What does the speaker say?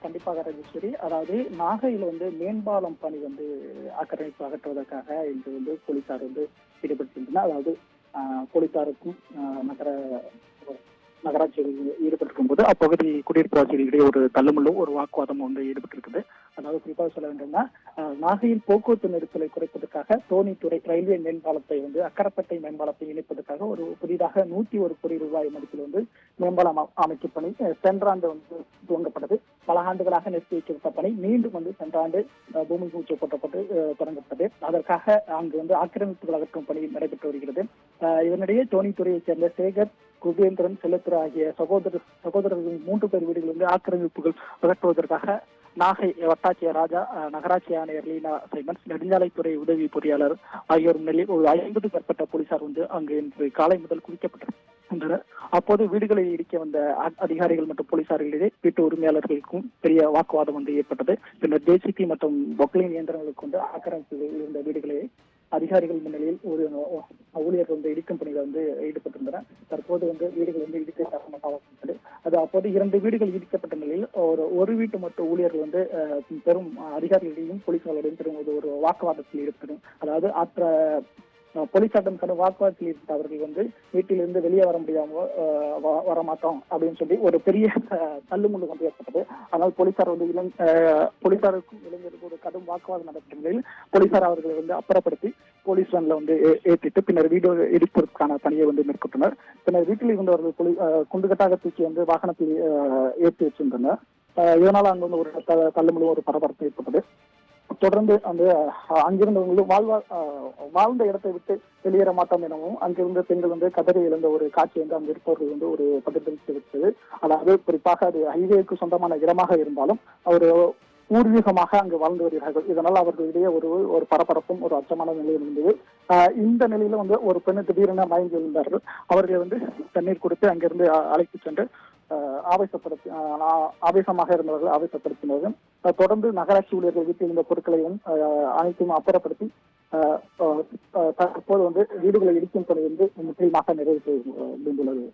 கண்டிப்பாக ராஜேஸ்வரி. அதாவது நாகையில மேம்பாலம் பணி ஆக்கிரமிப்பு அகற்றுவதற்காக இன்று போலீசார் ஈடுபட்டிருந்தனர். அதாவது போலீசாருக்கும் நகர நகராட்சியில் ஈடுபட்டிருக்கும் போது அப்பகுதி குடியிருப்பாளர்களிடையே ஒரு தள்ளுமுள்ளும் ஒரு வாக்குவாதம் ஈடுபட்டிருக்குது. அதாவது குறிப்பாக சொல்ல வேண்டும்னா, நாகையில் போக்குவரத்து நெரிசலை குறைப்பதற்காக தோணித்துறை ரயில்வே மேம்பாலத்தை அக்கரப்பட்டை மேம்பாலத்தை இணைப்பதற்காக ஒரு புதிதாக 101 கோடி ரூபாய் மதிப்பில் மேம்பாலம் அமைக்கும் பணி சென்ற ஆண்டு துவங்கப்பட்டது. பல ஆண்டுகளாக நிறுத்தி வைக்கப்பட்ட பணி மீண்டும் சென்ற ஆண்டு பூமி பூஜை போட்டப்பட்டு தொடங்கப்பட்டது. அதற்காக அங்கு ஆக்கிரமிப்புகள் அகற்றும் பணி நடைபெற்று வருகிறது. இதனிடையே தோணித்துறையைச் சேர்ந்த சேகர், குபேந்திரன், செல்லத்துறை ஆகிய சகோதரர்கள் 3 பேர் வீடுகள் ஆக்கிரமிப்புகள் அகற்றுவதற்காக நாகை வட்டாட்சியர் ராஜா, நகராட்சி ஆணையர் லீனா சைமன்ஸ், நெடுஞ்சாலைத்துறை உதவி பொறியாளர் ஆகியோர் நிலையில் ஒரு 50 மேற்பட்ட போலீசார் அங்கு இன்று காலை முதல் குவிக்கப்பட்டனர். அப்போது வீடுகளை இடிக்க வந்த அதிகாரிகள் மற்றும் போலீசார்களிடையே வீட்டு உரிமையாளர்களுக்கும் பெரிய வாக்குவாதம் ஏற்பட்டது. பின்னர் ஜேசிபி மற்றும் பொக்லின் இயந்திரங்கள் கொண்டு ஆக்கிரமிப்பில் இருந்த வீடுகளை அதிகாரிகள் முன்னிலையில் ஒரு ஊழியர் இடிக்கும் பணியில் ஈடுபட்டிருந்தனர். தற்போது வீடுகள் இடிக்க காரணமாக அது அப்போது 2 வீடுகள் இடிக்கப்பட்ட நிலையில் ஒரு வீட்டு மட்டும் ஊழியர்கள் பெரும் அதிகாரிகளிடையும் போலீசாரிடையும் பெரும் ஒரு வாக்குவாதத்தில் ஈடுபட்டனர். அதாவது போலீசாரிடம் கடும் வாக்குவாதத்தில் இருந்த அவர்கள் வீட்டிலிருந்து வெளியே வர முடியாமல் வரமாட்டோம் அப்படின்னு சொல்லி ஒரு பெரிய தள்ளுமுள்ளு ஏற்பட்டது. ஆனால் போலீசாருக்கும் இளைஞருக்கும் ஒரு கடும் வாக்குவாதம் நடத்த நிலையில் போலீசார் அவர்களை அப்புறப்படுத்தி போலீஸ் வேன்ல ஏற்றிட்டு பின்னர் வீடு இடிப்பதற்கான பணியை மேற்கொண்டனர். பின்னர் வீட்டில் இருந்தவர்கள் குண்டுகட்டாக தூக்கி வாகனத்தில் ஏற்றி வச்சிருந்தனர். இதனால் அங்கு ஒரு தள்ளுமுள்ளு ஒரு பரபரப்பு ஏற்பட்டது. தொடர்ந்து அங்கிருந்தவங்களும் வாழ்ந்த இடத்தை விட்டு வெளியேற மாட்டோம் எனவும் அங்கிருந்த பெண்கள் கதறி எழுந்த ஒரு காட்சி அங்கு இருப்பவர்கள் ஒரு பதட்டத்தை விட்டது. அதாவது குறிப்பாக அது ஹைவேக்கு சொந்தமான இடமாக இருந்தாலும் ஒரு பூர்வீகமாக அங்கு வாழ்ந்து வருகிறார்கள். இதனால் அவர்களிடையே ஒரு பரபரப்பும் ஒரு அச்சமான நிலையில் இருந்தது. இந்த நிலையில ஒரு பெண்ணு திடீரென மயங்கி விழுந்தார்கள். அவர்களை தண்ணீர் கொடுத்து அங்கிருந்து அழைத்து சென்று ஆவேசமாக இருந்தவர்கள் ஆவேசப்படுத்தினார்கள். தொடர்ந்து நகராட்சி ஊழியர்கள் வீட்டில் இருந்த பொருட்களையும் அனைத்தையும் அப்புறப்படுத்தி தற்போது வீடுகளை இடிக்கும் பணி முற்றிலுமாக நிறைவேற்றி முடிந்துள்ளது.